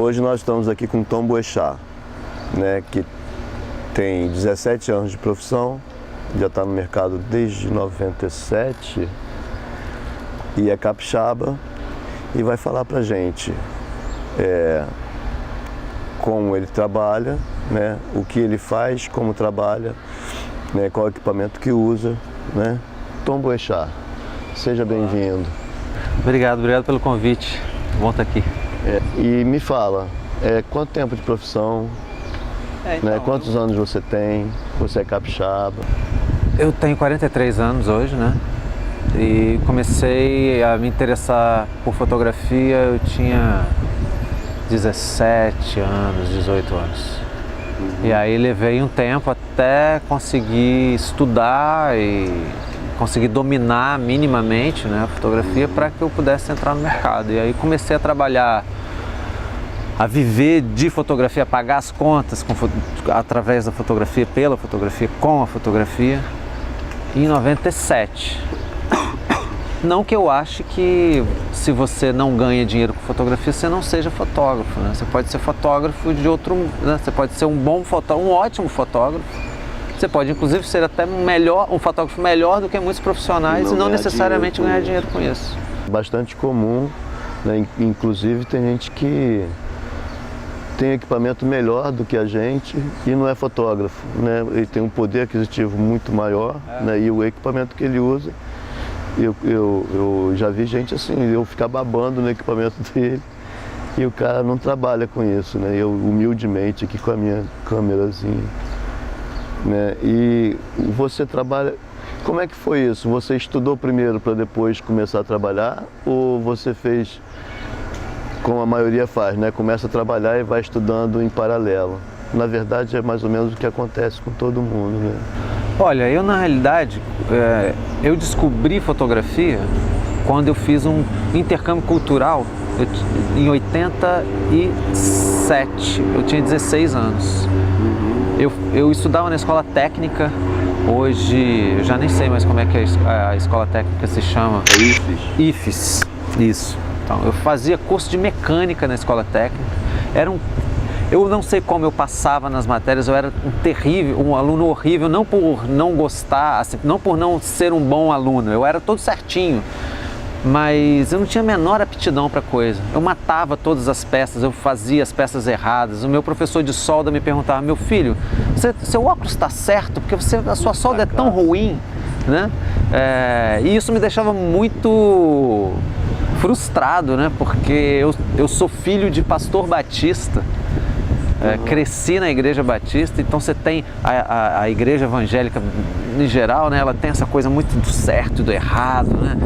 Hoje nós estamos aqui com Tom Boechat, né, que tem 17 anos de profissão, já está no mercado desde 97 e é capixaba e vai falar pra gente como ele trabalha, né, o que ele faz, como trabalha, né, qual equipamento que usa, né. Tom Boechat, seja bem-vindo. Obrigado pelo convite, bom estar aqui. E me fala, quanto tempo de profissão, né, quantos anos você tem, você é capixaba? Eu tenho 43 anos hoje, né? E comecei a me interessar por fotografia, eu tinha 17 anos, 18 anos. E aí levei um tempo até conseguir estudar e conseguir dominar minimamente, né, a fotografia para que eu pudesse entrar no mercado. E aí comecei a trabalhar, a viver de fotografia, pagar as contas através da fotografia, pela fotografia, com a fotografia, em 97. Não que eu ache que se você não ganha dinheiro com fotografia, você não seja fotógrafo, né? Você pode ser fotógrafo de outro, né? Você pode ser um bom fotógrafo, um ótimo fotógrafo. Você pode inclusive ser até um fotógrafo melhor do que muitos profissionais e não necessariamente ganhar dinheiro com isso. Bastante comum, né? Inclusive tem gente que tem equipamento melhor do que a gente e não é fotógrafo, né? Ele tem um poder aquisitivo muito maior, né? E o equipamento que ele usa, eu já vi gente assim, eu ficar babando no equipamento dele e o cara não trabalha com isso, né? Eu humildemente aqui com a minha câmerazinha, né? E você trabalha, como é que foi isso? Você estudou primeiro para depois começar a trabalhar ou você fez como a maioria faz, né? Começa a trabalhar e vai estudando em paralelo? Na verdade é mais ou menos o que acontece com todo mundo, né? Olha, eu na realidade, eu descobri fotografia quando eu fiz um intercâmbio cultural em 87, eu tinha 16 anos. Eu estudava na escola técnica, hoje eu já nem sei mais como é que a escola técnica se chama. IFES, isso. Então, eu fazia curso de mecânica na escola técnica, eu não sei como eu passava nas matérias, eu era um aluno horrível, não por não gostar, assim, não por não ser um bom aluno, eu era todo certinho, mas eu não tinha a menor aptidão para coisa. Eu matava todas as peças, eu fazia as peças erradas. O meu professor de solda me perguntava: meu filho, seu óculos está certo? Porque a sua solda é tão ruim, né? E isso me deixava muito frustrado, né? Porque eu sou filho de pastor batista. Cresci na igreja batista, então você tem a igreja evangélica em geral, né, ela tem essa coisa muito do certo e do errado, né,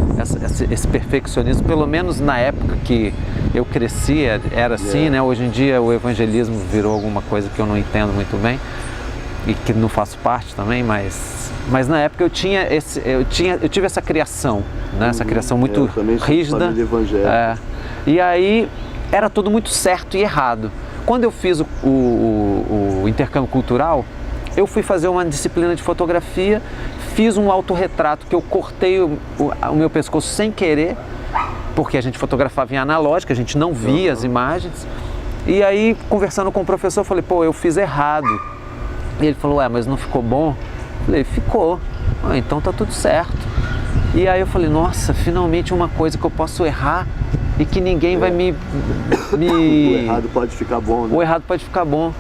esse perfeccionismo, pelo menos na época que eu cresci era assim, né, hoje em dia o evangelismo virou alguma coisa que eu não entendo muito bem e que não faço parte também, mas na época eu tive essa criação, né, essa criação muito rígida, e aí era tudo muito certo e errado. Quando eu fiz o intercâmbio cultural, eu fui fazer uma disciplina de fotografia, fiz um autorretrato que eu cortei o meu pescoço sem querer, porque a gente fotografava em analógica, a gente não via as imagens. E aí, conversando com o professor, eu falei: pô, eu fiz errado. E ele falou: mas não ficou bom? Eu falei: ficou. Então tá tudo certo. E aí eu falei: nossa, finalmente uma coisa que eu posso errar e que ninguém vai me... O errado pode ficar bom, né? O errado pode ficar bom,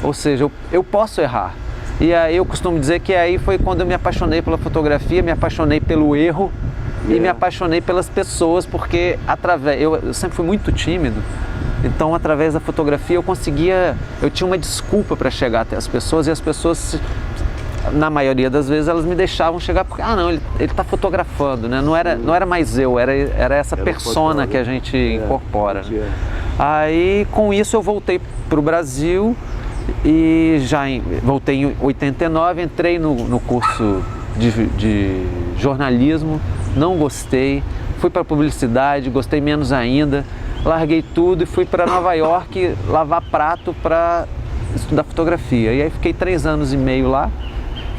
ou seja, eu posso errar. E aí eu costumo dizer que aí foi quando eu me apaixonei pela fotografia, me apaixonei pelo erro e me apaixonei pelas pessoas, porque eu sempre fui muito tímido, então através da fotografia eu tinha uma desculpa para chegar até as pessoas, e as pessoas, na maioria das vezes, elas me deixavam chegar porque, não, ele está fotografando, né? Não era mais eu, era essa persona que a gente incorpora. Né? Aí, com isso, eu voltei para o Brasil e voltei em 89, entrei no curso de jornalismo, não gostei, fui para publicidade, gostei menos ainda, larguei tudo e fui para Nova York lavar prato para estudar fotografia. E aí fiquei 3 anos e meio lá.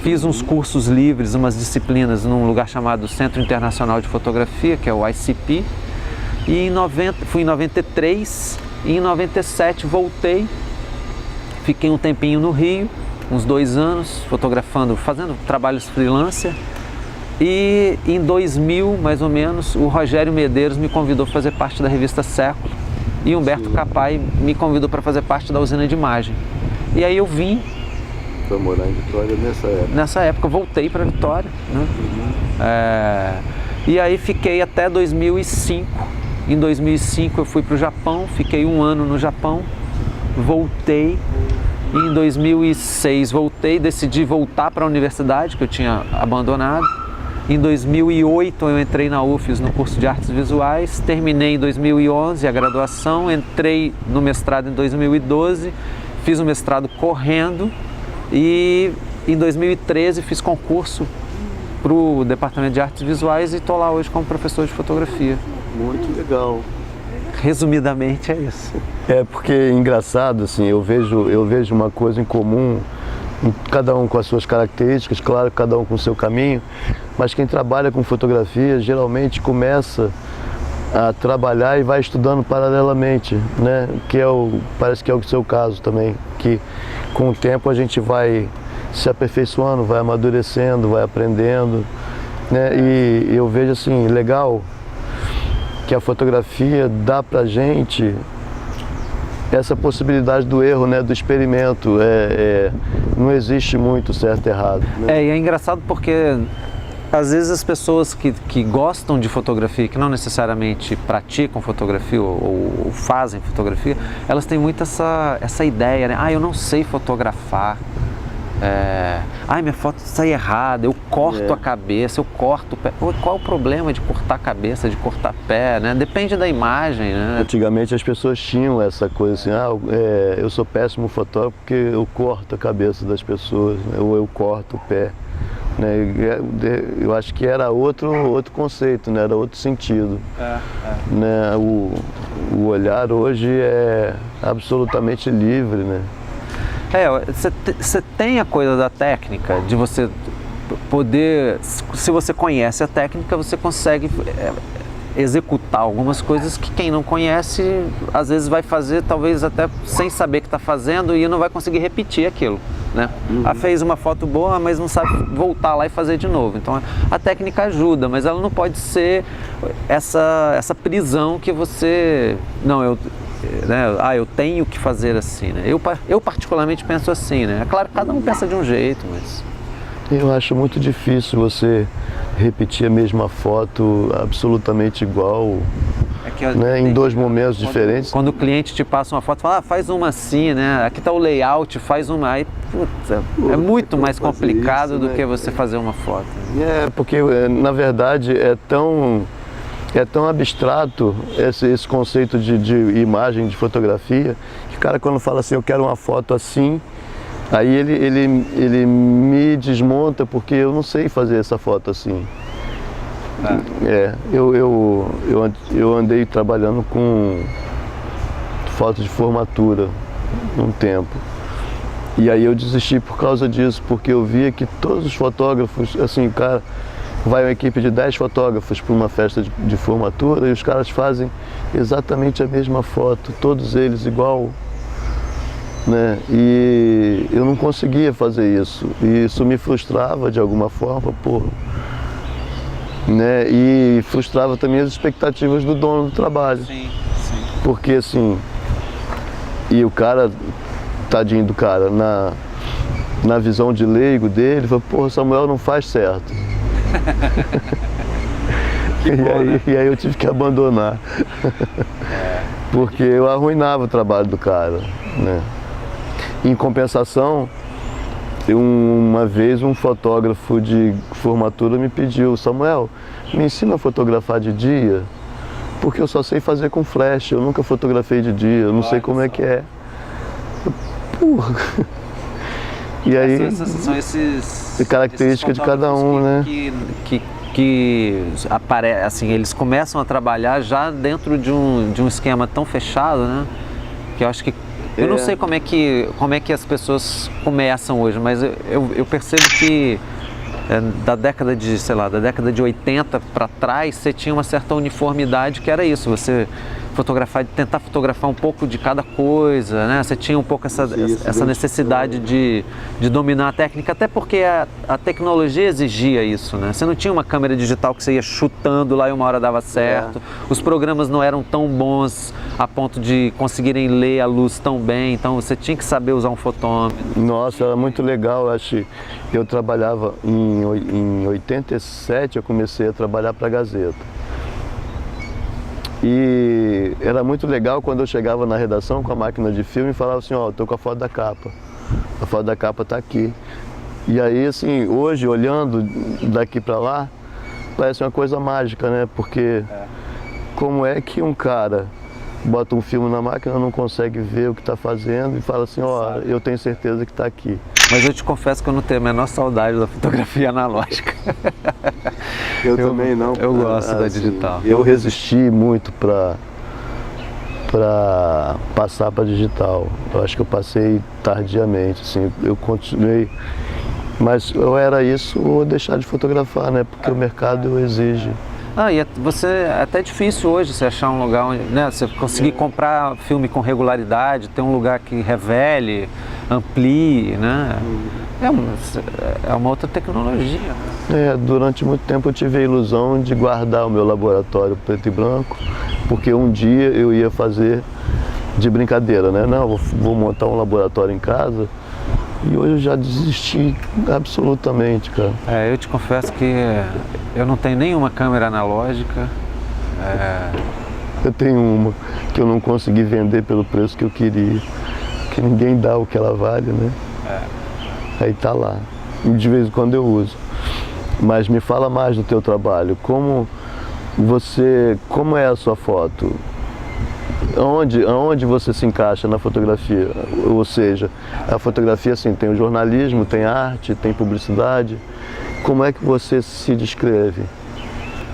Fiz uns cursos livres, umas disciplinas num lugar chamado Centro Internacional de Fotografia, que é o ICP. E fui em 93 e em 97 voltei, fiquei um tempinho no Rio, uns 2 anos, fotografando, fazendo trabalhos freelancer. E em 2000, mais ou menos, o Rogério Medeiros me convidou para fazer parte da revista Século e Humberto Capai me convidou para fazer parte da usina de imagem. E aí eu vim para morar em Vitória nessa época. Nessa época eu voltei para Vitória, né? E aí fiquei até 2005. Em 2005 eu fui para o Japão, fiquei 1 ano no Japão, voltei. Em 2006 voltei, decidi voltar para a universidade que eu tinha abandonado. Em 2008 eu entrei na UFES no curso de artes visuais, terminei em 2011 a graduação, entrei no mestrado em 2012, fiz o mestrado correndo e em 2013 fiz concurso para o departamento de artes visuais e estou lá hoje como professor de fotografia. Muito legal. Resumidamente é isso. É porque é engraçado, assim, eu vejo uma coisa em comum, cada um com as suas características, claro, cada um com o seu caminho, mas quem trabalha com fotografia geralmente começa a trabalhar e vai estudando paralelamente, né? Parece que é o seu caso também, que com o tempo a gente vai se aperfeiçoando, vai amadurecendo, vai aprendendo, né? E eu vejo assim, legal que a fotografia dá pra gente essa possibilidade do erro, né, do experimento. Não existe muito certo e errado, né? E é engraçado porque às vezes as pessoas que gostam de fotografia, que não necessariamente praticam fotografia ou fazem fotografia, elas têm muito essa ideia, né? Eu não sei fotografar. Minha foto sai errada, eu corto a cabeça, eu corto o pé. Qual é o problema de cortar a cabeça, de cortar pé, né? Depende da imagem, né? Antigamente as pessoas tinham essa coisa assim, eu sou péssimo fotógrafo porque eu corto a cabeça das pessoas, né? Ou eu corto o pé, né? Eu acho que era outro conceito, né? Era outro sentido. Né? O olhar hoje é absolutamente livre, né? Você tem a coisa da técnica, de você poder, se você conhece a técnica, você consegue executar algumas coisas que quem não conhece, às vezes vai fazer, talvez até sem saber que está fazendo e não vai conseguir repetir aquilo, né? Fez uma foto boa, mas não sabe voltar lá e fazer de novo. Então a técnica ajuda, mas ela não pode ser essa prisão que você... eu tenho que fazer assim, né? Eu particularmente penso assim, né? É claro que cada um pensa de um jeito, mas... Eu acho muito difícil você repetir a mesma foto absolutamente igual, né? Em 2 momentos diferentes. Quando o cliente te passa uma foto, fala, faz uma assim, né? Aqui está o layout, faz uma... Aí, é muito mais complicado do que você fazer uma foto. Porque na verdade é tão abstrato esse conceito de imagem, de fotografia, que o cara quando fala assim, eu quero uma foto assim, aí ele me desmonta porque eu não sei fazer essa foto assim. Eu andei trabalhando com foto de formatura um tempo. E aí eu desisti por causa disso, porque eu via que todos os fotógrafos, assim, o cara... Vai uma equipe de 10 fotógrafos para uma festa de formatura e os caras fazem exatamente a mesma foto, todos eles igual, né? E eu não conseguia fazer isso, e isso me frustrava de alguma forma, né? E frustrava também as expectativas do dono do trabalho. Sim. Porque assim, e o cara, tadinho do cara, na visão de leigo dele, falou, Samuel não faz certo. E aí eu tive que abandonar, porque eu arruinava o trabalho do cara, né? Em compensação, uma vez um fotógrafo de formatura me pediu, Samuel, me ensina a fotografar de dia, porque eu só sei fazer com flash, eu nunca fotografei de dia, eu não sei como é que é. E aí, são esses características de cada um, né? Que assim, eles começam a trabalhar já dentro de um esquema tão fechado, né? Que eu acho que... Eu não sei como é que as pessoas começam hoje, mas eu percebo que da década de 80 para trás, você tinha uma certa uniformidade que era isso, você tentar fotografar um pouco de cada coisa, né? Você tinha um pouco essa necessidade de dominar a técnica, até porque a tecnologia exigia isso, né? Você não tinha uma câmera digital que você ia chutando lá e uma hora dava certo. Os programas não eram tão bons a ponto de conseguirem ler a luz tão bem, então você tinha que saber usar um fotômetro. Nossa, era muito legal. Eu trabalhava em 87, eu comecei a trabalhar para a Gazeta. E era muito legal quando eu chegava na redação com a máquina de filme e falava assim, ó, tô com a foto da capa. A foto da capa tá aqui. E aí, assim, hoje, olhando daqui para lá, parece uma coisa mágica, né? Porque como é que um cara bota um filme na máquina, não consegue ver o que está fazendo e fala assim, ó, eu tenho certeza que está aqui. Mas eu te confesso que eu não tenho a menor saudade da fotografia analógica. Eu também não. Eu gosto da digital. Eu resisti muito para passar para digital. Eu acho que eu passei tardiamente, assim, eu continuei. Mas ou era isso ou deixar de fotografar, né? Porque o mercado exige. E é até difícil hoje você achar um lugar onde, né, você conseguir comprar filme com regularidade, ter um lugar que revele, amplie, né? É uma outra tecnologia. Durante muito tempo eu tive a ilusão de guardar o meu laboratório preto e branco, porque um dia eu ia fazer de brincadeira, né? Não, vou montar um laboratório em casa. E hoje eu já desisti absolutamente, cara. Eu te confesso que eu não tenho nenhuma câmera analógica. Eu tenho uma que eu não consegui vender pelo preço que eu queria, que ninguém dá o que ela vale, né? Aí tá lá. E de vez em quando eu uso. Mas me fala mais do teu trabalho. Como é a sua foto? Aonde você se encaixa na fotografia? Ou seja, a fotografia assim, tem o jornalismo, tem arte, tem publicidade. Como é que você se descreve?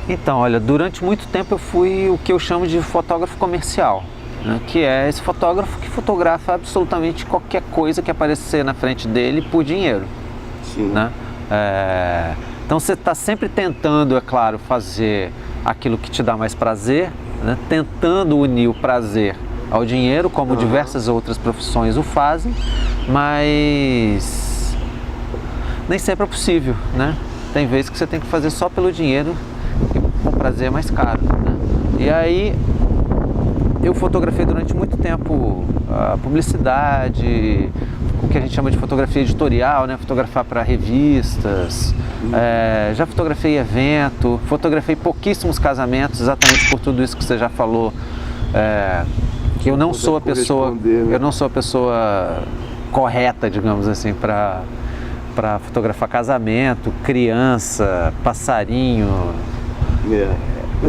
Então, olha, durante muito tempo eu fui o que eu chamo de fotógrafo comercial, né? Que é esse fotógrafo que fotografa absolutamente qualquer coisa que aparecer na frente dele por dinheiro. Sim. Né? Então você está sempre tentando, é claro, fazer aquilo que te dá mais prazer, né? Tentando unir o prazer ao dinheiro, como diversas outras profissões o fazem, mas nem sempre é possível, né? Tem vezes que você tem que fazer só pelo dinheiro e o prazer é mais caro, né? E aí eu fotografei durante muito tempo a publicidade, o que a gente chama de fotografia editorial, né? Fotografar para revistas, já fotografei evento, fotografei pouquíssimos casamentos, exatamente por tudo isso que você já falou, que eu não sou a pessoa, eu não sou a pessoa correta, digamos assim, para fotografar casamento, criança, passarinho.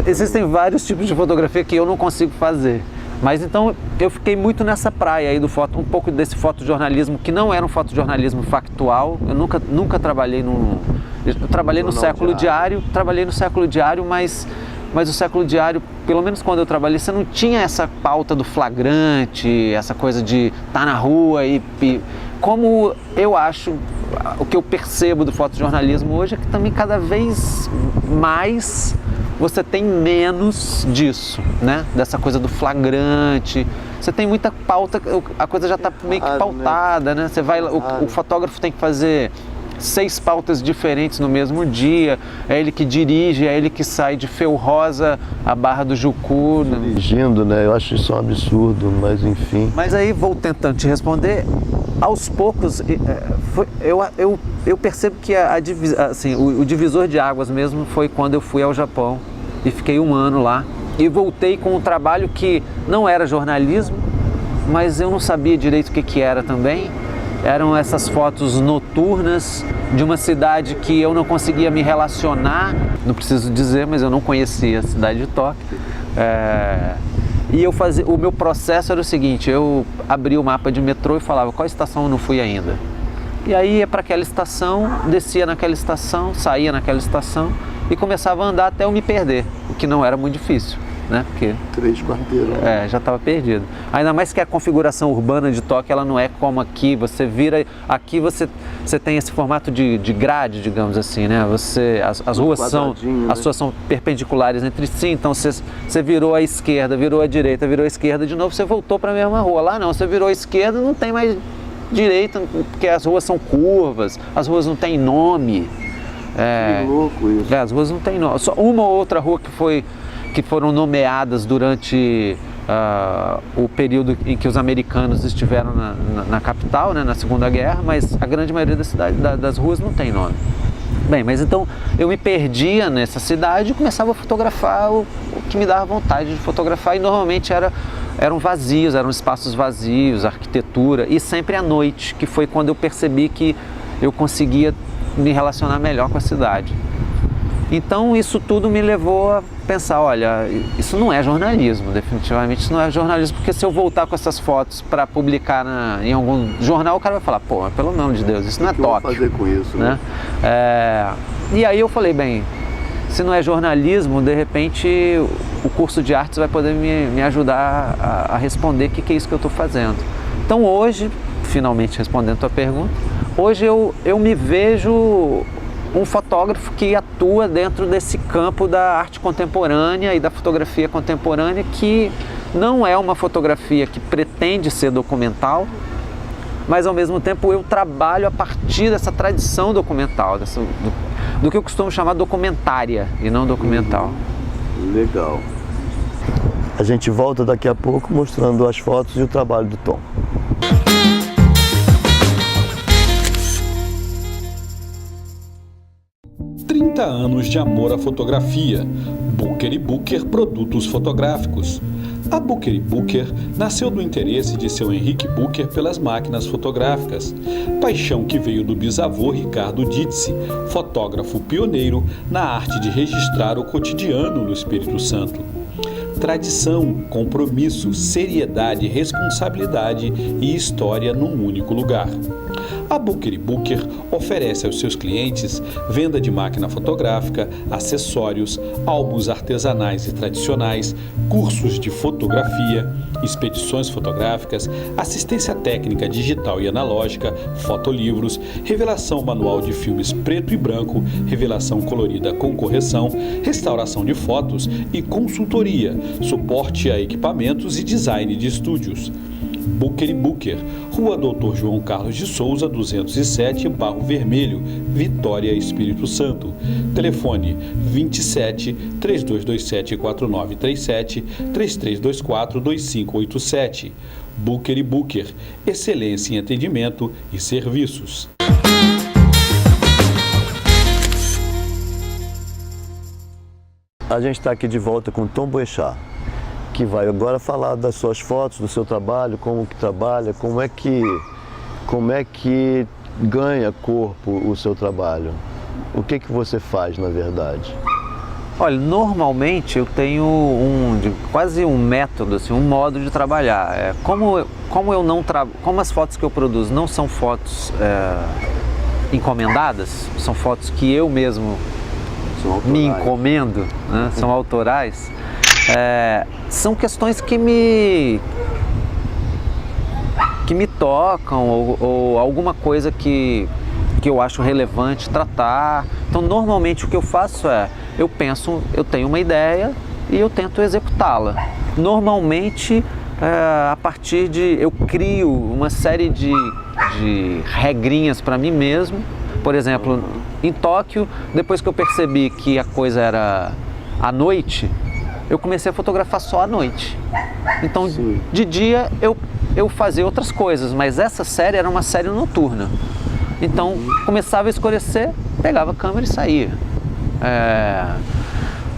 Existem vários tipos de fotografia que eu não consigo fazer. Mas então eu fiquei muito nessa praia aí um pouco desse fotojornalismo, que não era um fotojornalismo factual. Eu nunca trabalhei eu trabalhei no Século Diário, mas o Século Diário, pelo menos quando eu trabalhei, você não tinha essa pauta do flagrante, essa coisa de estar na rua e como eu acho, o que eu percebo do fotojornalismo hoje é que também cada vez mais você tem menos disso, né? Dessa coisa do flagrante. Você tem muita pauta, a coisa já está meio que pautada, né? Você vai, o fotógrafo tem que fazer 6 pautas diferentes no mesmo dia. É ele que dirige, é ele que sai de Felrosa à Barra do Jucu. Dirigindo, né? Eu acho isso um absurdo, mas enfim. Mas aí vou tentando te responder. Aos poucos, eu percebo que o divisor de águas mesmo foi quando eu fui ao Japão e fiquei 1 ano lá e voltei com um trabalho que não era jornalismo, mas eu não sabia direito o que era também. Eram essas fotos noturnas de uma cidade que eu não conseguia me relacionar, não preciso dizer, mas eu não conhecia a cidade de Tóquio. E o meu processo era o seguinte: eu abria o mapa de metrô e falava qual estação eu não fui ainda. E aí ia para aquela estação, descia naquela estação, saía naquela estação e começava a andar até eu me perder, o que não era muito difícil, né? Porque 3 quarteirões. já estava perdido. Ainda mais que a configuração urbana de Tóquio, ela não é como aqui, você vira, aqui você tem esse formato de grade, digamos assim, né? As ruas são, né? as ruas são perpendiculares entre si, então você virou à esquerda, virou à direita, virou à esquerda de novo, você voltou para a mesma rua. Lá não, você virou à esquerda, não tem mais direita, porque as ruas são curvas, as ruas não têm nome. Que louco isso. As ruas não têm nome. Só uma ou outra rua que foram nomeadas durante o período em que os americanos estiveram na capital, né, na Segunda Guerra, mas a grande maioria das ruas não tem nome. Bem, mas então eu me perdia nessa cidade e começava a fotografar o que me dava vontade de fotografar, e normalmente eram vazios, eram espaços vazios, arquitetura, e sempre à noite, que foi quando eu percebi que eu conseguia me relacionar melhor com a cidade. Então isso tudo me levou a pensar, olha, isso não é jornalismo, definitivamente isso não é jornalismo, porque se eu voltar com essas fotos para publicar em algum jornal, o cara vai falar, pô, mas pelo amor de Deus, isso não é Tóquio. O que eu vou fazer com isso, né? E aí eu falei, bem, se não é jornalismo, de repente o curso de artes vai poder me ajudar a responder o que é isso que eu estou fazendo. Então hoje, finalmente respondendo a tua pergunta, hoje eu me vejo um fotógrafo que atua dentro desse campo da arte contemporânea e da fotografia contemporânea, que não é uma fotografia que pretende ser documental, mas ao mesmo tempo eu trabalho a partir dessa tradição documental, do que eu costumo chamar documentária e não documental. Legal. A gente volta daqui a pouco mostrando as fotos e o trabalho do Tom. Anos de amor à fotografia. Booker & Booker Produtos Fotográficos. A Booker & Booker nasceu do interesse de seu Henrique Booker pelas máquinas fotográficas, paixão que veio do bisavô Ricardo Dizzi, fotógrafo pioneiro na arte de registrar o cotidiano no Espírito Santo. Tradição, compromisso, seriedade, responsabilidade e história num único lugar. A Booker & Booker oferece aos seus clientes venda de máquina fotográfica, acessórios, álbuns artesanais e tradicionais, cursos de fotografia, expedições fotográficas, assistência técnica digital e analógica, fotolivros, revelação manual de filmes preto e branco, revelação colorida com correção, restauração de fotos e consultoria, suporte a equipamentos e design de estúdios. Booker & Booker, Rua Dr. João Carlos de Souza, 207, Barro Vermelho, Vitória, Espírito Santo. Telefone 27 3227 4937 3324 2587. Booker & Booker, excelência em atendimento e serviços. A gente está aqui de volta com Tom Boechat, que vai agora falar das suas fotos, do seu trabalho, como que trabalha, como é que ganha corpo o seu trabalho. O que você faz, na verdade? Olha, normalmente eu tenho quase um método, assim, um modo de trabalhar. Como as fotos que eu produzo não são fotos encomendadas, são fotos que eu mesmo me encomendo, né? São autorais. São questões que me tocam ou alguma coisa que eu acho relevante tratar. Então, normalmente o que eu faço eu tenho uma ideia e eu tento executá-la. Normalmente, eu crio uma série de regrinhas para mim mesmo. Por exemplo, em Tóquio, depois que eu percebi que a coisa era à noite, eu comecei a fotografar só à noite. Então, sim, de dia eu fazia outras coisas, mas essa série era uma série noturna. Então, começava a escurecer, pegava a câmera e saía.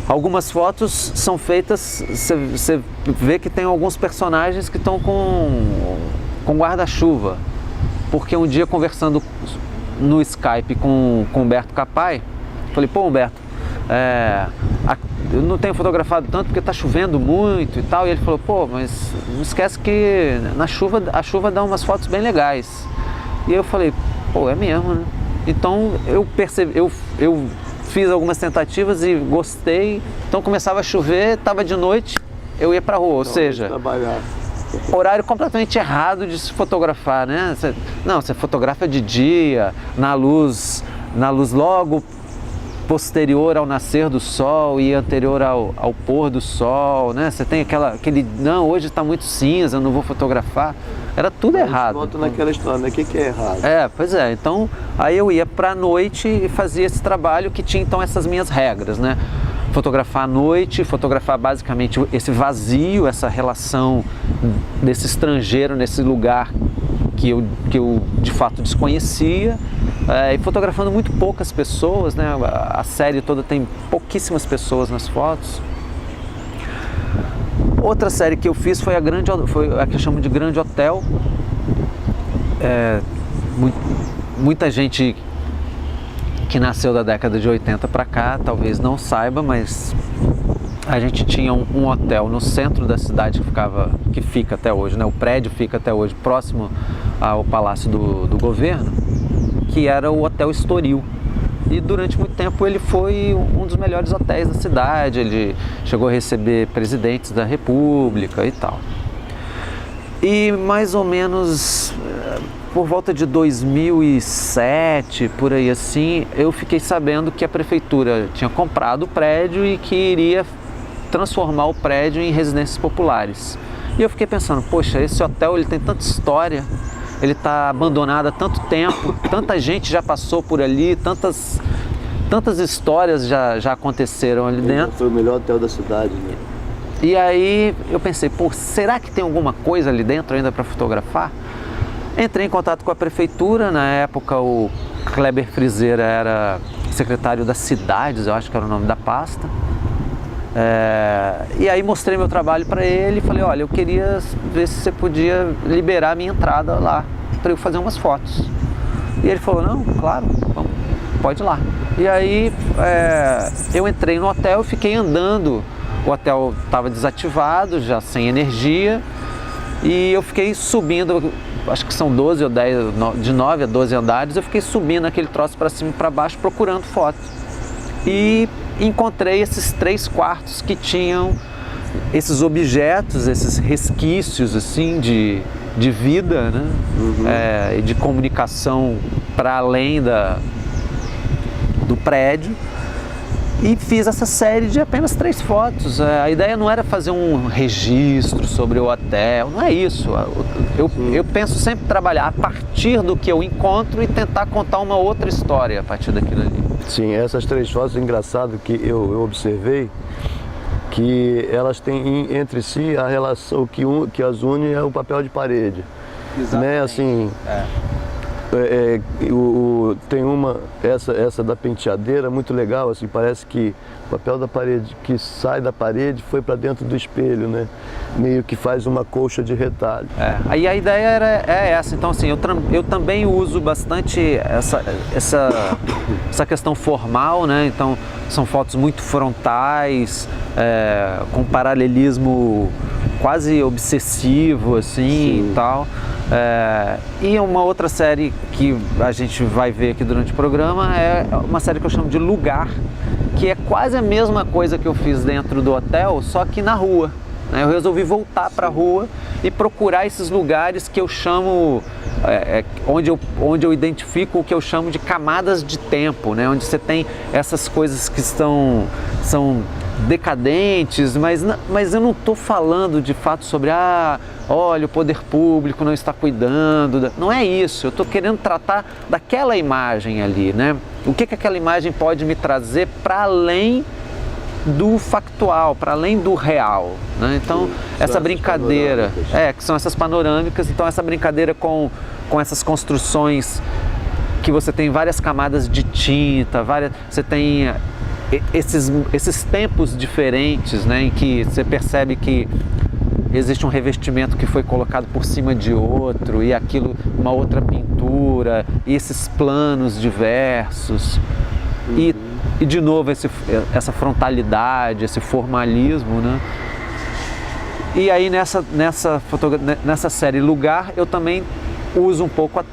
Algumas fotos são feitas, você vê que tem alguns personagens que estão com guarda-chuva. Porque um dia, conversando no Skype com Humberto Capai, falei, pô, Humberto, eu não tenho fotografado tanto porque está chovendo muito e tal. E ele falou, pô, mas não esquece que a chuva dá umas fotos bem legais. E eu falei, pô, é mesmo, né? Então eu fiz algumas tentativas e gostei. Então começava a chover, estava de noite, eu ia pra rua, ou seja, trabalhar. horário completamente errado de se fotografar, né? Você fotografa de dia, na luz logo posterior ao nascer do sol e anterior ao pôr do sol, né? Você tem aquele, não, hoje está muito cinza, eu não vou fotografar. Era tudo errado. Volta naquela história, né? O que é errado? Pois é. Então, aí eu ia pra noite e fazia esse trabalho que tinha, então, essas minhas regras, né? Fotografar à noite, fotografar basicamente esse vazio, essa relação desse estrangeiro nesse lugar que eu de fato desconhecia, e fotografando muito poucas pessoas, né? A série toda tem pouquíssimas pessoas nas fotos. Outra série que eu fiz foi a que eu chamo de Grande Hotel. Muita gente que nasceu da década de 80 para cá talvez não saiba, mas a gente tinha um hotel no centro da cidade que fica até hoje, né? O prédio fica até hoje próximo ao Palácio do Governo, que era o Hotel Estoril. E durante muito tempo ele foi um dos melhores hotéis da cidade, ele chegou a receber presidentes da República e tal. E mais ou menos por volta de 2007, por aí assim, eu fiquei sabendo que a prefeitura tinha comprado o prédio e que iria transformar o prédio em residências populares. E eu fiquei pensando, poxa, esse hotel ele tem tanta história, ele está abandonado há tanto tempo, tanta gente já passou por ali, tantas histórias já aconteceram ali dentro. Foi o melhor hotel da cidade, né? E aí eu pensei, pô, será que tem alguma coisa ali dentro ainda para fotografar? Entrei em contato com a prefeitura, na época o Kleber Frizeira era secretário das cidades, eu acho que era o nome da pasta. E aí mostrei meu trabalho para ele e falei, olha, eu queria ver se você podia liberar a minha entrada lá para eu fazer umas fotos. E ele falou, não, claro, vamos, pode ir lá. E aí eu entrei no hotel e fiquei andando. O hotel estava desativado, já sem energia, e eu fiquei subindo, acho que são 12 ou 10, de 9 a 12 andares, eu fiquei subindo aquele troço para cima e para baixo procurando fotos. E encontrei esses 3 quartos que tinham esses objetos, esses resquícios assim de vida, né? E de comunicação para além do prédio. E fiz essa série de apenas 3 fotos. A ideia não era fazer um registro sobre o hotel, não é isso. Eu penso sempre trabalhar a partir do que eu encontro e tentar contar uma outra história a partir daquilo ali. Sim, essas 3 fotos, engraçado que eu observei que elas têm entre si a relação que as une é o papel de parede. Exatamente. Né? Assim, tem essa da penteadeira muito legal, assim, parece que o papel da parede que sai da parede foi para dentro do espelho, né? Meio que faz uma colcha de retalho. Aí a ideia é essa, então assim, eu também uso bastante essa questão formal, né? Então são fotos muito frontais, com paralelismo quase obsessivo, assim, e tal. E uma outra série que a gente vai ver aqui durante o programa é uma série que eu chamo de Lugar, que é quase a mesma coisa que eu fiz dentro do hotel, só que na rua, né? Eu resolvi voltar para a rua e procurar esses lugares que eu chamo, onde eu identifico o que eu chamo de camadas de tempo, né? Onde você tem essas coisas que são decadentes, mas eu não estou falando de fato sobre olha, o poder público não está cuidando, não é isso, eu estou querendo tratar daquela imagem ali, né? O que aquela imagem pode me trazer para além do factual, para além do real, né? Então, essa brincadeira, que são essas panorâmicas, então essa brincadeira com essas construções que você tem várias camadas de tinta, você tem esses tempos diferentes, né, em que você percebe que existe um revestimento que foi colocado por cima de outro e aquilo, uma outra pintura, e esses planos diversos, e de novo essa frontalidade, esse formalismo, né? E aí nessa série Lugar eu também uso um pouco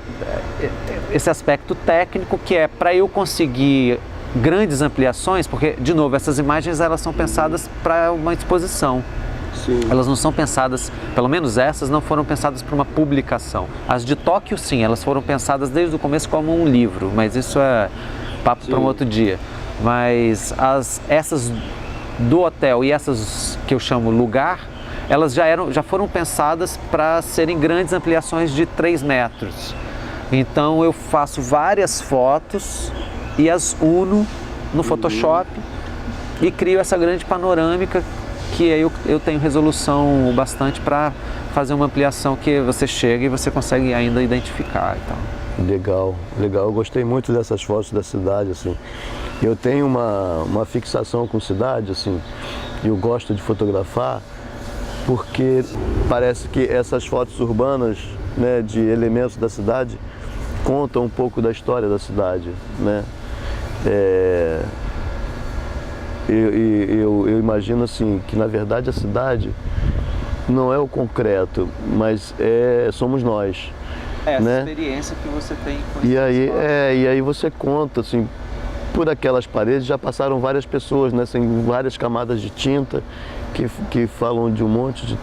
esse aspecto técnico, que é para eu conseguir grandes ampliações, porque, de novo, essas imagens elas são pensadas para uma exposição. Sim. Elas não são pensadas, pelo menos essas não foram pensadas para uma publicação. As de Tóquio, sim, elas foram pensadas desde o começo como um livro, mas isso é papo para um outro dia. Mas essas do hotel e essas que eu chamo lugar, elas já foram pensadas para serem grandes ampliações de 3 metros. Então eu faço várias fotos e as uno no Photoshop e crio essa grande panorâmica que aí eu tenho resolução bastante para fazer uma ampliação que você chega e você consegue ainda identificar. Então. Legal, legal. Eu gostei muito dessas fotos da cidade, assim. Eu tenho uma fixação com cidade, assim, e eu gosto de fotografar porque parece que essas fotos urbanas, né, de elementos da cidade contam um pouco da história da cidade, né? Eu imagino assim que na verdade a cidade não é o concreto, mas somos nós. Essa né? experiência que você tem com E aí você conta assim, por aquelas paredes já passaram várias pessoas, né? Tem várias camadas de tinta que falam de um monte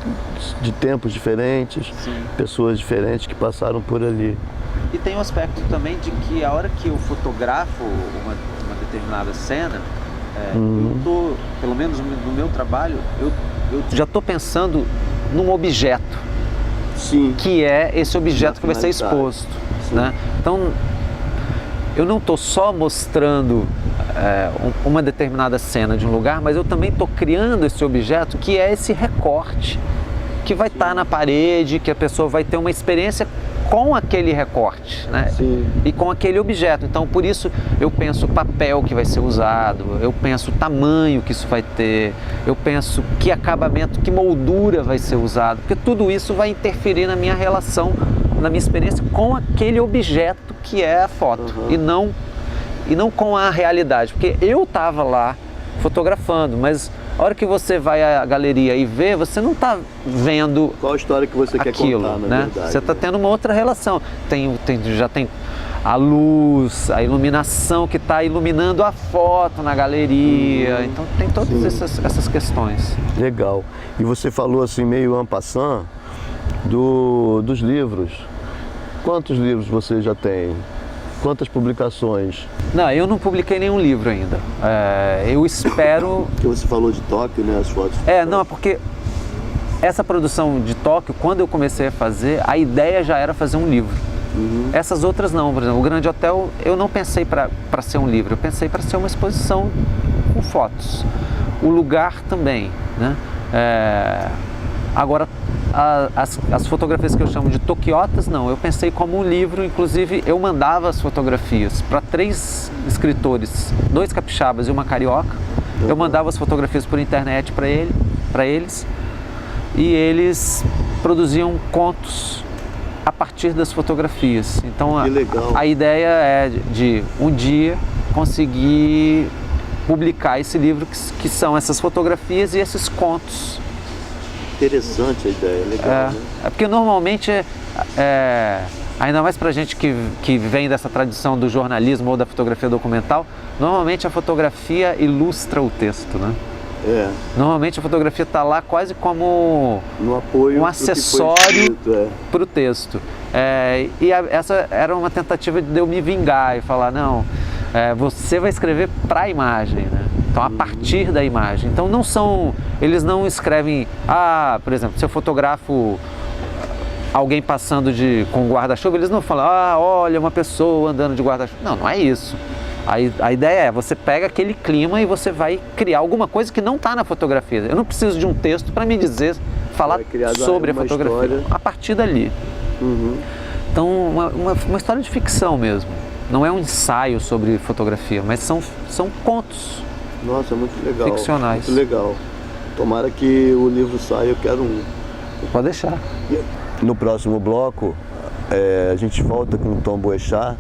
de tempos diferentes, Sim. pessoas diferentes que passaram por ali. E tem um aspecto também de que a hora que eu fotografo uma determinada cena, eu tô, pelo menos no meu trabalho, eu já estou pensando num objeto. Sim. Que é esse objeto que vai ser exposto. Né? Então, eu não estou só mostrando uma determinada cena de um lugar, mas eu também estou criando esse objeto que é esse recorte, que vai estar na parede, que a pessoa vai ter uma experiência com aquele recorte, né? E com aquele objeto. Então, por isso, eu penso o papel que vai ser usado, eu penso o tamanho que isso vai ter, eu penso que acabamento, que moldura vai ser usado, porque tudo isso vai interferir na minha relação, na minha experiência com aquele objeto que é a foto, e não com a realidade, porque eu estava lá fotografando, mas a hora que você vai à galeria e vê, você não está vendo qual a história que você quer contar, na verdade. Você está tendo uma outra relação. Já tem a luz, a iluminação que está iluminando a foto na galeria. Então tem todas essas questões. Legal. E você falou assim meio en passant dos livros. Quantos livros você já tem? Quantas publicações? Não, eu não publiquei nenhum livro ainda. Eu espero... Porque você falou de Tóquio, né? As fotos. Não, é porque essa produção de Tóquio, quando eu comecei a fazer, a ideia já era fazer um livro. Essas outras não, por exemplo, o Grande Hotel eu não pensei para ser um livro, eu pensei para ser uma exposição com fotos. O Lugar também, né? Agora, as fotografias que eu chamo de tokiotas, não, eu pensei como um livro, inclusive eu mandava as fotografias para 3 escritores, 2 capixabas e uma carioca, eu mandava as fotografias por internet para eles, e eles produziam contos a partir das fotografias. Então a ideia é de um dia conseguir publicar esse livro que são essas fotografias e esses contos. Interessante a ideia, legal. Né? Porque normalmente, ainda mais pra gente que vem dessa tradição do jornalismo ou da fotografia documental, normalmente a fotografia ilustra o texto, né? Normalmente a fotografia está lá quase como no apoio, um acessório para o texto. Essa era uma tentativa de eu me vingar e falar, não, você vai escrever para a imagem, né? Então, a partir da imagem. Então, eles não escrevem, por exemplo, se eu fotografo alguém passando com guarda-chuva, eles não falam, olha, uma pessoa andando de guarda-chuva. Não é isso. A ideia é, você pega aquele clima e você vai criar alguma coisa que não está na fotografia. Eu não preciso de um texto para me falar sobre a fotografia. História. A partir dali. Então, uma história de ficção mesmo. Não é um ensaio sobre fotografia, mas são contos. Nossa, muito legal. Ficcionais. Muito legal. Tomara que o livro saia, eu quero um. Pode deixar. No próximo bloco, a gente volta com o Tom Boechat,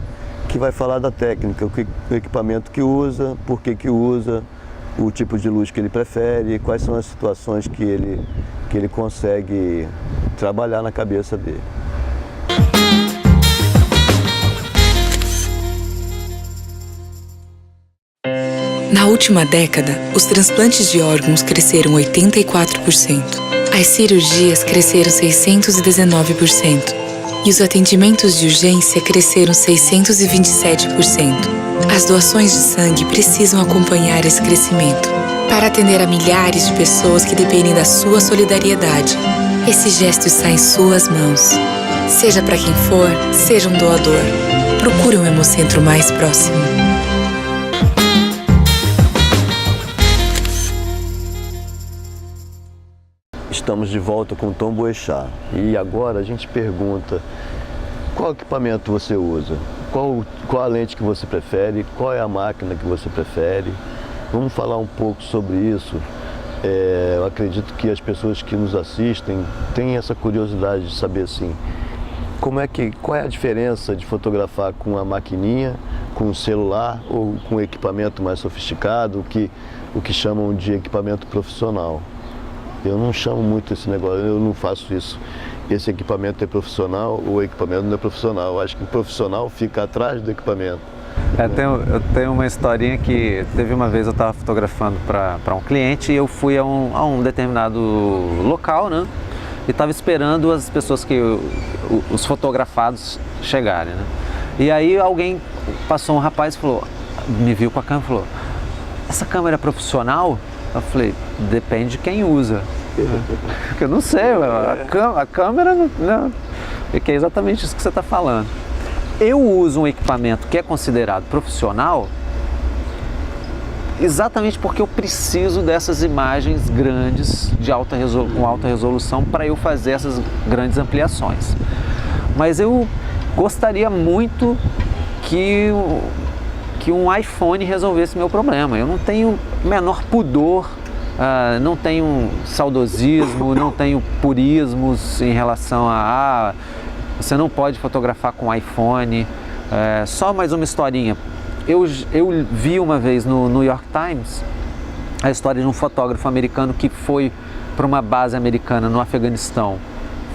que vai falar da técnica, o equipamento que usa, por que usa, o tipo de luz que ele prefere, quais são as situações que ele consegue trabalhar na cabeça dele. Na última década, os transplantes de órgãos cresceram 84%. As cirurgias cresceram 619% e os atendimentos de urgência cresceram 627%. As doações de sangue precisam acompanhar esse crescimento para atender a milhares de pessoas que dependem da sua solidariedade. Esse gesto está em suas mãos. Seja para quem for, seja um doador. Procure um Hemocentro mais próximo. Estamos de volta com Tom Boechat e agora a gente pergunta: qual equipamento você usa? Qual a lente que você prefere? Qual é a máquina que você prefere? Vamos falar um pouco sobre isso. Eu acredito que as pessoas que nos assistem têm essa curiosidade de saber assim, qual é a diferença de fotografar com a maquininha, com o celular ou com um equipamento mais sofisticado, o que chamam de equipamento profissional. Eu não chamo muito esse negócio, eu não faço isso. Esse equipamento é profissional ou o equipamento não é profissional. Eu acho que o profissional fica atrás do equipamento. Eu tenho uma historinha que teve uma vez eu estava fotografando para um cliente e eu fui a um determinado local, né? E estava esperando as pessoas os fotografados chegarem, né? E aí passou um rapaz e falou, me viu com a câmera e falou: essa câmera é profissional? Eu falei, depende de quem usa. Porque eu não sei, a câmera não. É que é exatamente isso que você está falando. Eu uso um equipamento que é considerado profissional exatamente porque eu preciso dessas imagens grandes com alta resolução para eu fazer essas grandes ampliações. Mas eu gostaria muito que um iPhone resolvesse meu problema. Eu não tenho o menor pudor, não tenho saudosismo, não tenho purismos em relação a você não pode fotografar com iPhone. Só mais uma historinha. Eu vi uma vez no New York Times a história de um fotógrafo americano que foi para uma base americana no Afeganistão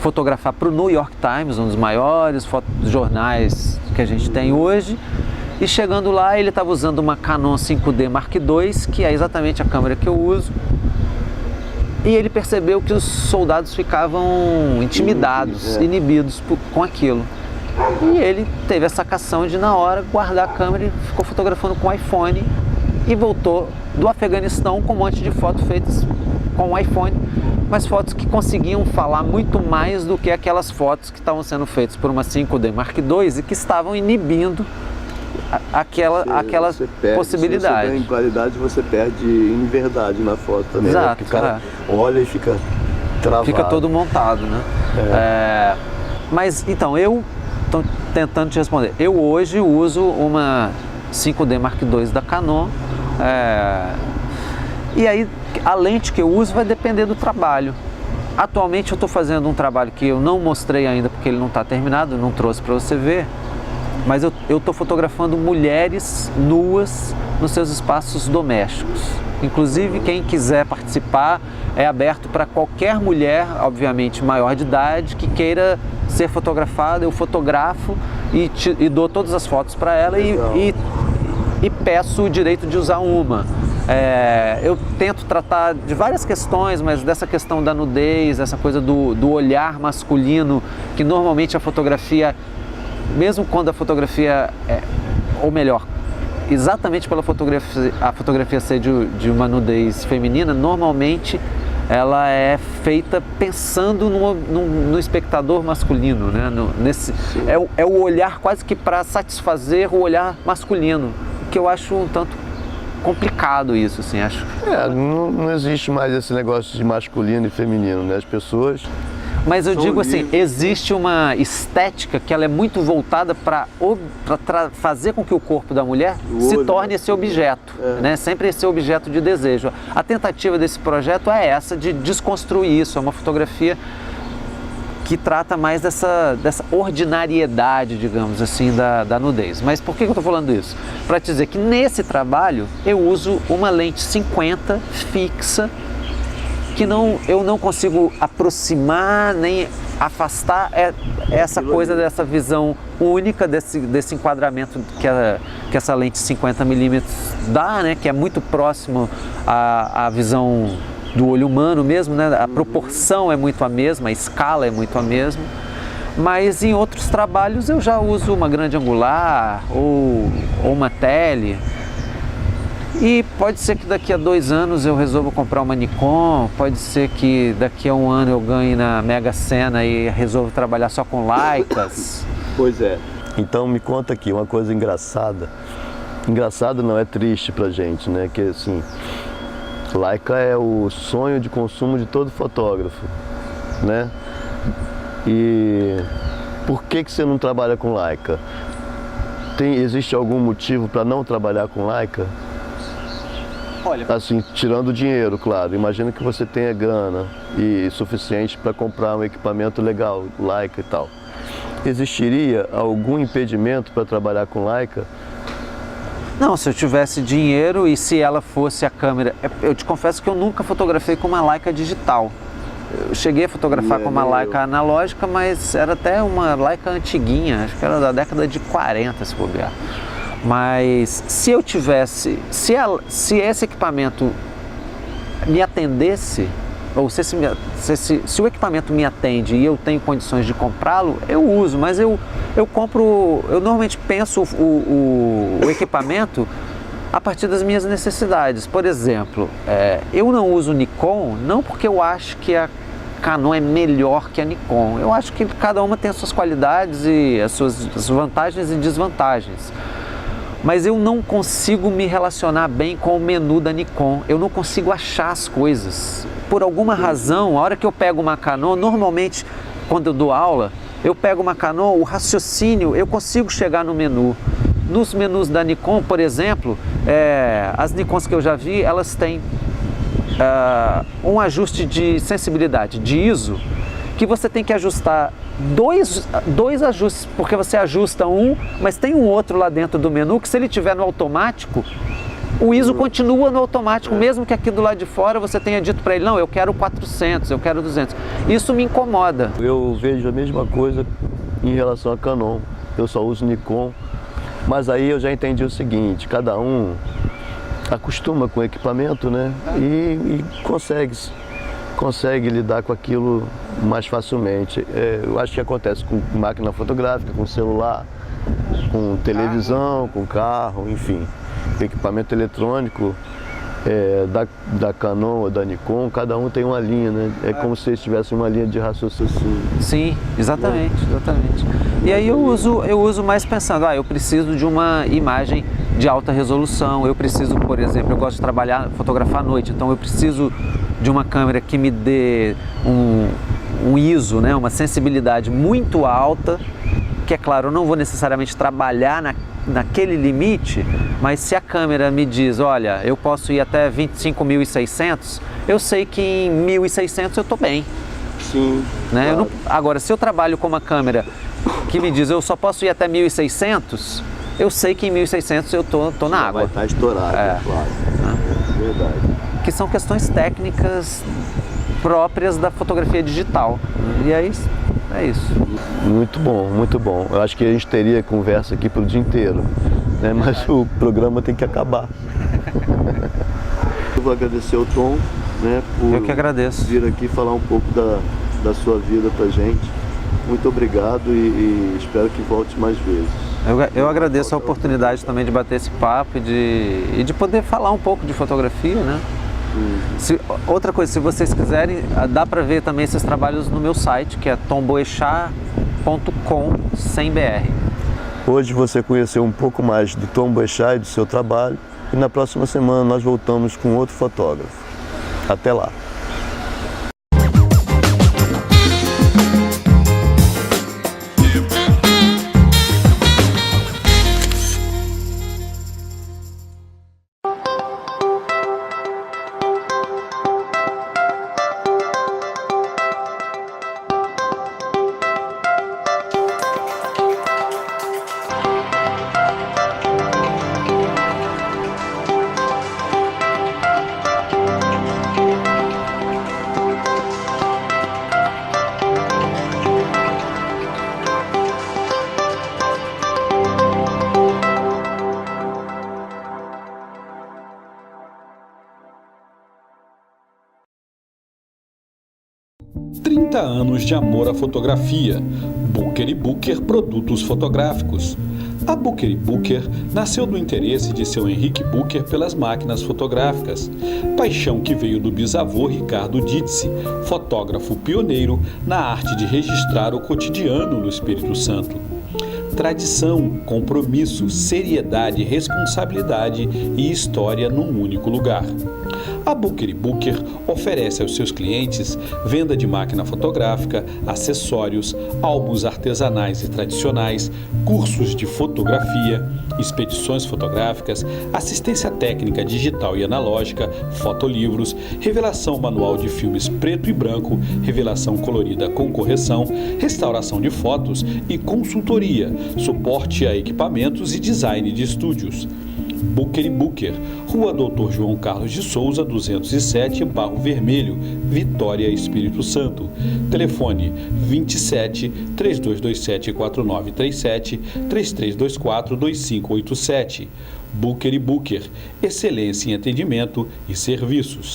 fotografar para o New York Times, um dos maiores jornais que a gente tem hoje. E chegando lá, ele estava usando uma Canon 5D Mark II, que é exatamente a câmera que eu uso. E ele percebeu que os soldados ficavam intimidados, inibidos com aquilo. E ele teve a sacação de, na hora, guardar a câmera e ficou fotografando com o iPhone. E voltou do Afeganistão com um monte de fotos feitas com o iPhone, mas fotos que conseguiam falar muito mais do que aquelas fotos que estavam sendo feitas por uma 5D Mark II e que estavam inibindo aquela possibilidade. Se você tem qualidade, você perde em verdade na foto também. Exato, né? Porque o cara olha e fica travado. Fica todo montado, né? Mas então, eu estou tentando te responder. Eu hoje uso uma 5D Mark II da Canon. E aí a lente que eu uso vai depender do trabalho. Atualmente eu estou fazendo um trabalho que eu não mostrei ainda porque ele não está terminado, não trouxe para você ver. Mas eu estou fotografando mulheres nuas nos seus espaços domésticos. Inclusive, quem quiser participar é aberto para qualquer mulher, obviamente maior de idade, que queira ser fotografada. Eu fotografo e dou todas as fotos para ela e peço o direito de usar uma. Eu tento tratar de várias questões, mas dessa questão da nudez, essa coisa do olhar masculino, que normalmente a fotografia, mesmo quando a fotografia ou melhor, exatamente pela a fotografia ser de uma nudez feminina, normalmente ela é feita pensando no espectador masculino, né? É o olhar quase que para satisfazer o olhar masculino, que eu acho um tanto complicado isso, assim, acho. Não existe mais esse negócio de masculino e feminino, né? As pessoas... Mas eu digo assim, existe uma estética que ela é muito voltada para fazer com que o corpo da mulher se torne esse objeto, né? Sempre esse objeto de desejo. A tentativa desse projeto é essa, de desconstruir isso. É uma fotografia que trata mais dessa ordinariedade, digamos assim, da nudez. Mas por que eu estou falando isso? Para te dizer que nesse trabalho eu uso uma lente 50 fixa, que eu não consigo aproximar nem afastar essa coisa dessa visão única, desse enquadramento que essa lente 50mm dá, né? Que é muito próximo à visão do olho humano mesmo, né? A proporção é muito a mesma, a escala é muito a mesma. Mas em outros trabalhos eu já uso uma grande angular ou uma tele. E pode ser que daqui a 2 anos eu resolva comprar uma Nikon, pode ser que daqui a 1 ano eu ganhe na Mega Sena e resolva trabalhar só com Leicas. Pois é. Então me conta aqui uma coisa engraçada. Engraçada não, é triste pra gente, né? Que assim, Leica é o sonho de consumo de todo fotógrafo, né? E por que você não trabalha com Leica? Existe algum motivo para não trabalhar com Leica? Olha, assim, tirando o dinheiro, claro. Imagina que você tenha grana e suficiente para comprar um equipamento legal, Leica e tal. Existiria algum impedimento para trabalhar com Leica? não, se eu tivesse dinheiro e se ela fosse a câmera... Eu te confesso que eu nunca fotografei com uma Leica digital. Eu cheguei a fotografar com uma Leica analógica, mas era até uma Leica antiguinha, acho que era da década de 40, se bobear. Mas se eu tivesse, se esse equipamento me atendesse, ou se o equipamento me atende e eu tenho condições de comprá-lo, eu uso, mas eu normalmente penso o equipamento a partir das minhas necessidades. Por exemplo, eu não uso Nikon, não porque eu acho que a Canon é melhor que a Nikon. Eu acho que cada uma tem as suas qualidades e as suas vantagens e desvantagens. Mas eu não consigo me relacionar bem com o menu da Nikon. Eu não consigo achar as coisas. Por alguma razão, a hora que eu pego uma Canon, normalmente quando eu dou aula, eu pego uma Canon, o raciocínio, eu consigo chegar no menu. Nos menus da Nikon, por exemplo, as Nikons que eu já vi, elas têm um ajuste de sensibilidade, de ISO, que você tem que ajustar dois ajustes, porque você ajusta um, mas tem um outro lá dentro do menu que se ele estiver no automático, o ISO continua no automático, mesmo que aqui do lado de fora você tenha dito para ele, não, eu quero 400, eu quero 200. Isso me incomoda. Eu vejo a mesma coisa em relação a Canon. Eu só uso Nikon, mas aí eu já entendi o seguinte, cada um acostuma com o equipamento, né? E consegue lidar com aquilo mais facilmente. Eu acho que acontece com máquina fotográfica, com celular, com televisão, com carro, enfim. Equipamento eletrônico da Canon ou da Nikon, cada um tem uma linha, né? É como se eles tivessem uma linha de raciocínio. Sim, exatamente, exatamente. E aí eu uso mais pensando, eu preciso de uma imagem de alta resolução, eu preciso, por exemplo, eu gosto de fotografar à noite, então eu preciso de uma câmera que me dê um ISO, né, uma sensibilidade muito alta, que é claro, eu não vou necessariamente trabalhar naquele limite, mas se a câmera me diz, olha, eu posso ir até 25.600, eu sei que em 1.600 eu estou bem. Sim. Né? Claro. Agora, se eu trabalho com uma câmera que me diz, eu só posso ir até 1.600, eu sei que em 1.600 eu tô na água. Vai estar estourado, claro. Verdade. Que são questões técnicas próprias da fotografia digital. E aí, é isso. Muito bom, muito bom. Eu acho que a gente teria conversa aqui pro dia inteiro, né? Mas o programa tem que acabar. Eu vou agradecer ao Tom, né, por Eu que agradeço. vir aqui falar um pouco da sua vida pra gente. Muito obrigado e espero que volte mais vezes. Eu agradeço a oportunidade também de bater esse papo e de poder falar um pouco de fotografia, né? Outra coisa, se vocês quiserem, dá para ver também esses trabalhos no meu site, que é tomboechat.com, sem BR. Hoje você conheceu um pouco mais do Tom Boechat e do seu trabalho, e na próxima semana nós voltamos com outro fotógrafo. Até lá! 30 anos de amor à fotografia. Booker e Booker Produtos Fotográficos. A Booker e Booker nasceu do interesse de seu Henrique Booker pelas máquinas fotográficas, paixão que veio do bisavô Ricardo Dizzi, fotógrafo pioneiro na arte de registrar o cotidiano no Espírito Santo. Tradição, compromisso, seriedade, responsabilidade e história num único lugar. A Booker e Booker oferece aos seus clientes venda de máquina fotográfica, acessórios, álbuns artesanais e tradicionais, cursos de fotografia, expedições fotográficas, assistência técnica digital e analógica, fotolivros, revelação manual de filmes preto e branco, revelação colorida com correção, restauração de fotos e consultoria, suporte a equipamentos e design de estúdios. Booker e Booker, Rua Doutor João Carlos de Souza, 207, Barro Vermelho, Vitória, Espírito Santo. Telefone 27 3227 4937 3324 2587. Booker e Booker, excelência em atendimento e serviços.